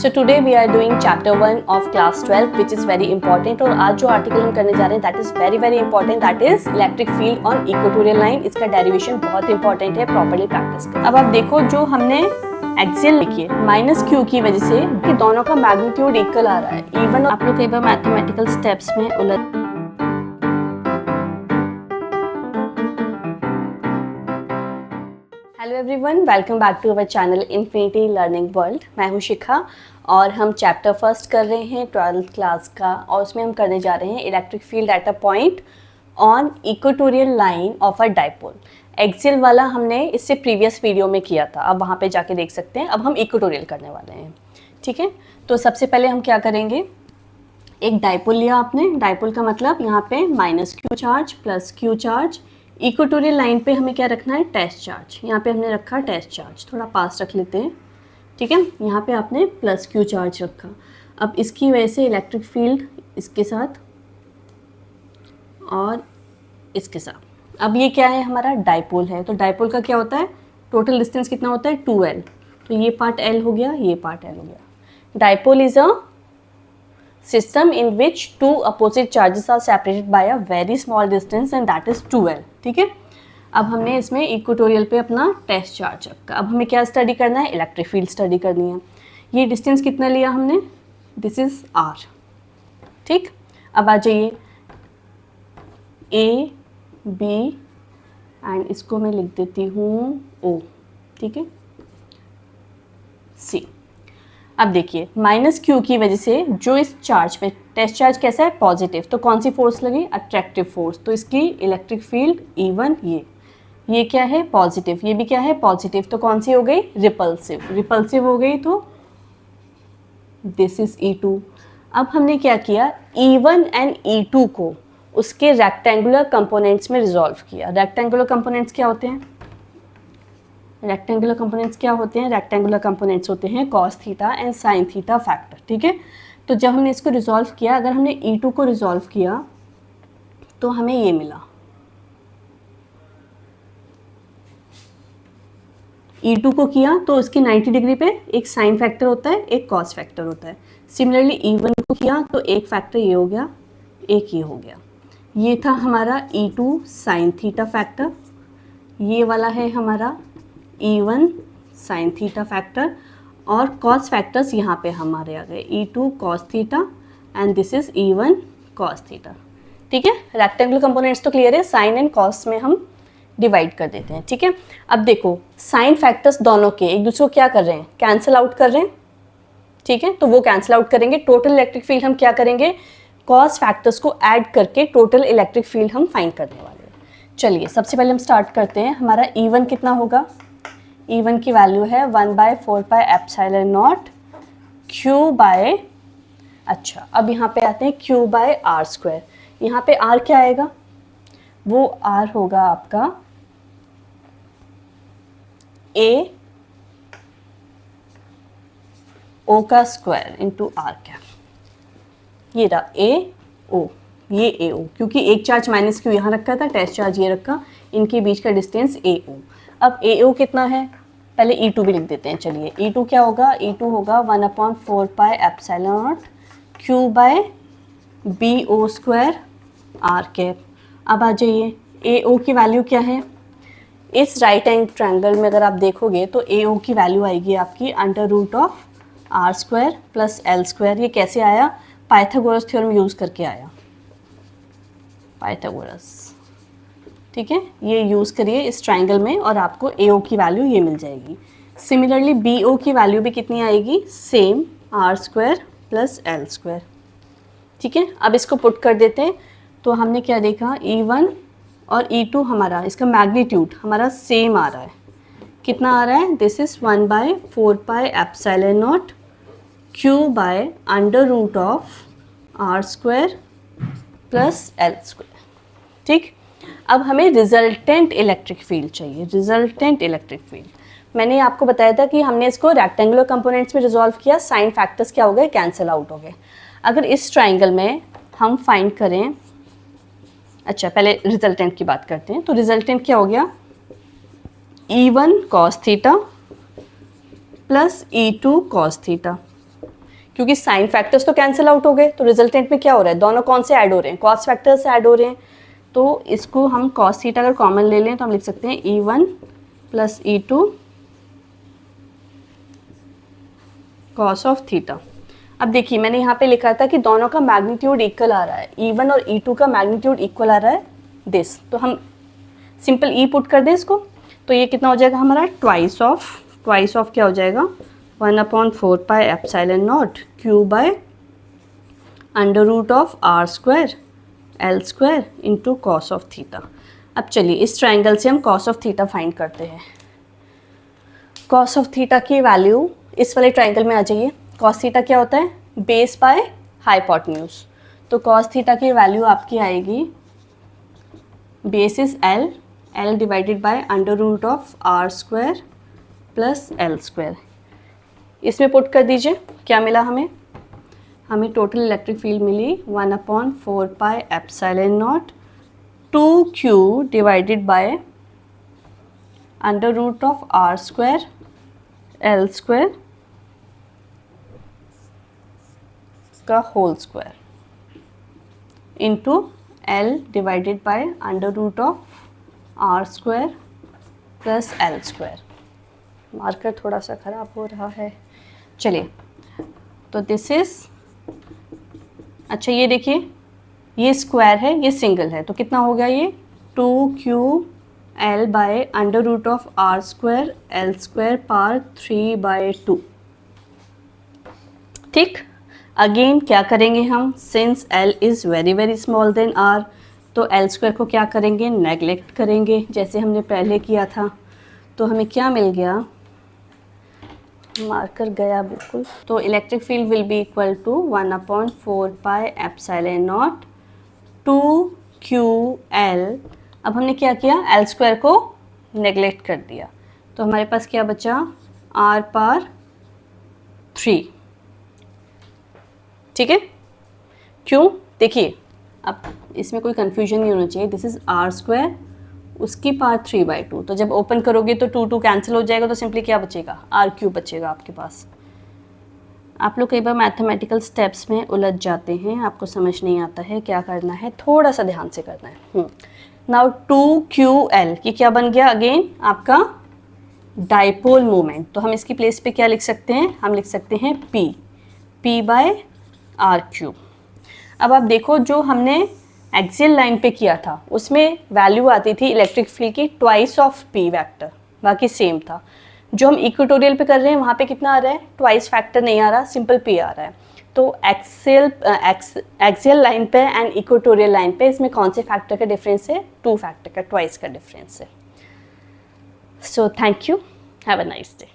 So today we are doing chapter 1 of class 12 which is very important और आज जो article हम करने जा रहे हैं that is very important, that is electric field on equatorial line। इसका डेरिवेशन बहुत इंपॉर्टेंट है, प्रॉपर्ली प्रैक्टिस करें। अब आप देखो जो हमने एक्सियल लिखी है माइनस क्यू की वजह से कि दोनों का मैग्नीट्यूड इक्वल आ रहा है। इवन आप लोग कई बार मैथमेटिकल स्टेप्स में उलझ hello everyone, welcome back to our channel infinity learning world. मैं हूं शिखा और हम चैप्टर फर्स्ट कर रहे हैं 12th क्लास का और उसमें हम करने जा रहे हैं electric field at a point on equatorial line of a dipole. Axial वाला हमने इससे प्रीवियस वीडियो में किया था, अब वहाँ पे जाके देख सकते हैं। अब हम इक्वेटोरियल करने वाले हैं, ठीक है। तो सबसे पहले हम क्या करेंगे, एक डाइपोल लिया आपने। डाइपोल का मतलब यहाँ पे minus Q charge plus Q charge. Equatorial line पे हमें क्या रखना है, टेस्ट चार्ज। यहाँ पे हमने रखा टेस्ट चार्ज, थोड़ा पास रख लेते हैं, ठीक है। यहाँ पे आपने प्लस क्यू चार्ज रखा। अब इसकी वजह से इलेक्ट्रिक फील्ड इसके साथ और इसके साथ। अब ये क्या है, हमारा डाइपोल है। तो डाइपोल का क्या होता है, टोटल डिस्टेंस कितना होता है 2L। तो ये पार्ट L हो गया, ये पार्ट L हो गया। Dipole is a system in which two opposite charges are separated by a very small distance and that is 2L, ठीक है। अब हमने इसमें इक्वेटोरियल पे अपना टेस्ट चार्ज रखा। अब हमें क्या स्टडी करना है, इलेक्ट्रिक फील्ड स्टडी करनी है। ये डिस्टेंस कितना लिया हमने, दिस इज R, ठीक। अब आ जाइए A B एंड इसको मैं लिख देती हूँ O, ठीक है, C। अब देखिए माइनस क्यू की वजह से जो इस चार्ज पे, टेस्ट चार्ज कैसा है, पॉजिटिव, तो कौन सी फोर्स लगी, अट्रैक्टिव फोर्स। तो इसकी इलेक्ट्रिक फील्ड E1, ये क्या है, पॉजिटिव, ये भी क्या है, पॉजिटिव, तो कौन सी हो गई, रिपल्सिव। रिपल्सिव हो गई तो दिस इज E2। अब हमने क्या किया, E1 एंड E2 को उसके रेक्टेंगुलर कंपोनेंट्स में रिजॉल्व किया। रेक्टेंगुलर कंपोनेंट्स क्या होते हैं, रेक्टेंगुलर कंपोनेंट्स क्या होते हैं, रेक्टेंगुलर कंपोनेंट्स होते हैं cos theta and sine theta factor, ठीक है। तो जब हमने इसको रिजॉल्व किया, अगर हमने E2 को रिजॉल्व किया तो हमें ये मिला। E2 को किया तो इसकी 90 डिग्री पे एक साइन फैक्टर होता है, एक कॉस फैक्टर होता है। सिमिलरली E1 को किया तो एक फैक्टर ये हो गया, एक ये हो गया। ये था हमारा E2 साइन थीटा फैक्टर, ये वाला है हमारा E1 साइन थीटा फैक्टर, और कॉस फैक्टर्स यहाँ पे हमारे आ गए, E2 cos theta and this is E1 cos theta, ठीक है। रेक्टेंगुलर कंपोनेंट्स तो क्लियर है, साइन एंड कॉस में हम डिवाइड कर देते हैं, ठीक है। अब देखो साइन फैक्टर्स दोनों के एक दूसरे को क्या कर रहे हैं, कैंसिल आउट कर रहे हैं, ठीक है। तो वो कैंसिल आउट करेंगे, टोटल इलेक्ट्रिक फील्ड हम क्या करेंगे, कॉस फैक्टर्स को ऐड करके टोटल इलेक्ट्रिक फील्ड हम फाइंड करने वाले हैं। चलिए सबसे पहले हम स्टार्ट करते हैं। हमारा E1 कितना होगा, E1 की वैल्यू है 1/4 pi epsilon naught Q by, अच्छा अब यहाँ पे आते हैं Q बाय R स्क्वायर। यहाँ पे R क्या आएगा, वो R होगा आपका A O का स्क्वायर इंटू R कैप। ये रहा A O, ये A O, क्योंकि एक चार्ज माइनस क्यू यहाँ रखा था, टेस्ट चार्ज ये रखा, इनके बीच का डिस्टेंस A O। अब A O कितना है, पहले E2 भी लिख देते हैं। चलिए E2 क्या होगा, E2 होगा 1/4 pi epsilon naught Q by B O square R cap. अब आ जाइए A O की वैल्यू क्या है, इस राइट एंगल ट्रायंगल में अगर आप देखोगे तो A O की वैल्यू आएगी आपकी √of R square plus L square. ये कैसे आया, पाइथागोरस थ्योरम यूज़ करके आया, पाइथागोरस, ठीक है। ये यूज़ करिए इस ट्रायंगल में और आपको AO की वैल्यू ये मिल जाएगी। सिमिलरली BO की वैल्यू भी कितनी आएगी, same R square plus L square, ठीक है। अब इसको पुट कर देते हैं तो हमने क्या देखा, E1 और E2 हमारा, इसका मैग्नीट्यूड हमारा सेम आ रहा है। कितना आ रहा है, this is 1/4 pi epsilon naught Q by √ऑफ R square plus L square, ठीक। अब हमें रिजल्टेंट इलेक्ट्रिक फील्ड चाहिए, रिजल्टेंट इलेक्ट्रिक फील्ड। मैंने आपको बताया था कि हमने इसको रेक्टेंगुलर कंपोनेंट्स में रिजॉल्व किया, साइन फैक्टर्स क्या हो गए, कैंसिल आउट हो गए। अगर इस ट्रायंगल में हम फाइंड करें, अच्छा पहले रिजल्टेंट की बात करते हैं। तो रिजल्टेंट क्या हो गया, E1 cos theta plus E2 cos theta, क्योंकि साइन फैक्टर्स तो कैंसिल आउट हो गए, तो रिजल्टेंट में क्या हो रहा है, दोनों कौन से ऐड हो रहे हैं, कॉस फैक्टर्स ऐड हो रहे हैं। तो इसको हम कॉस थीटा अगर कॉमन ले लें तो हम लिख सकते हैं E1 plus E2 cos of theta. अब देखिए मैंने यहाँ पे लिखा था कि दोनों का मैग्नीट्यूड इक्वल आ रहा है, E1 और E2 का मैग्नीट्यूड इक्वल आ रहा है दिस, तो हम सिंपल E पुट कर दें इसको, तो ये कितना हो जाएगा हमारा ट्वाइस ऑफ क्या हो जाएगा 1/4 pi epsilon naught Q by under root of R square L square into cos of theta. अब चलिए इस ट्राइंगल से हम कॉस ऑफ थीटा फाइंड करते हैं। कॉस ऑफ थीटा की वैल्यू इस वाले ट्राइंगल में आ जाइए। कॉस थीटा क्या होता है, बेस बाय हाइपोटेन्यूज, तो कॉस थीटा की वैल्यू आपकी आएगी base is L divided by under root of R square plus L square. इसमें पुट कर दीजिए, क्या मिला हमें टोटल इलेक्ट्रिक फील्ड मिली 1/4 pi epsilon nought 2Q divided by under root of R square L square का whole square into L divided by under root of R square plus L square. Marker थोड़ा सा ख़राब हो रहा है, चलिए तो दिस इज़, अच्छा ये देखिए ये स्क्वायर है ये सिंगल है, तो कितना हो गया ये 2QL by under root of R square L square power 3/2। ठीक, अगेन क्या करेंगे हम, since L is very very small then R, तो L स्क्वायर को क्या करेंगे, नेगलेक्ट करेंगे जैसे हमने पहले किया था। तो हमें क्या मिल गया, मार्कर गया बिल्कुल, तो electric field will be equal to 1/4 pi epsilon naught 2QL। अब हमने क्या किया, L स्क्वायर को नेगलेक्ट कर दिया, तो हमारे पास क्या बचा R पावर 3। ठीक है, क्यों, देखिए अब इसमें कोई कन्फ्यूजन नहीं होना चाहिए, दिस इज़ R स्क्वायर उसकी पावर 3/2, तो जब ओपन करोगे तो 2 कैंसिल हो जाएगा, तो सिंपली क्या बचेगा R³ बचेगा आपके पास। आप लोग कई बार मैथमेटिकल स्टेप्स में उलझ जाते हैं, आपको समझ नहीं आता है क्या करना है, थोड़ा सा ध्यान से करना है। नाउ 2QL ये क्या बन गया, अगेन आपका डाइपोल मोमेंट, तो हम इसकी प्लेस पे क्या लिख सकते हैं, हम लिख सकते हैं P/R³। अब आप देखो जो हमने एक्सियल लाइन पे किया था उसमें वैल्यू आती थी इलेक्ट्रिक फील्ड की ट्वाइस ऑफ P वेक्टर, बाकी सेम था। जो हम इक्वेटोरियल पे कर रहे हैं वहाँ पे कितना आ रहा है, ट्वाइस फैक्टर नहीं आ रहा, सिंपल P आ रहा है। तो एक्सियल लाइन पे एंड इक्वेटोरियल लाइन पे इसमें कौन से फैक्टर का डिफरेंस है, 2 फैक्टर का, ट्वाइस का डिफरेंस है। So thank you, have a nice day.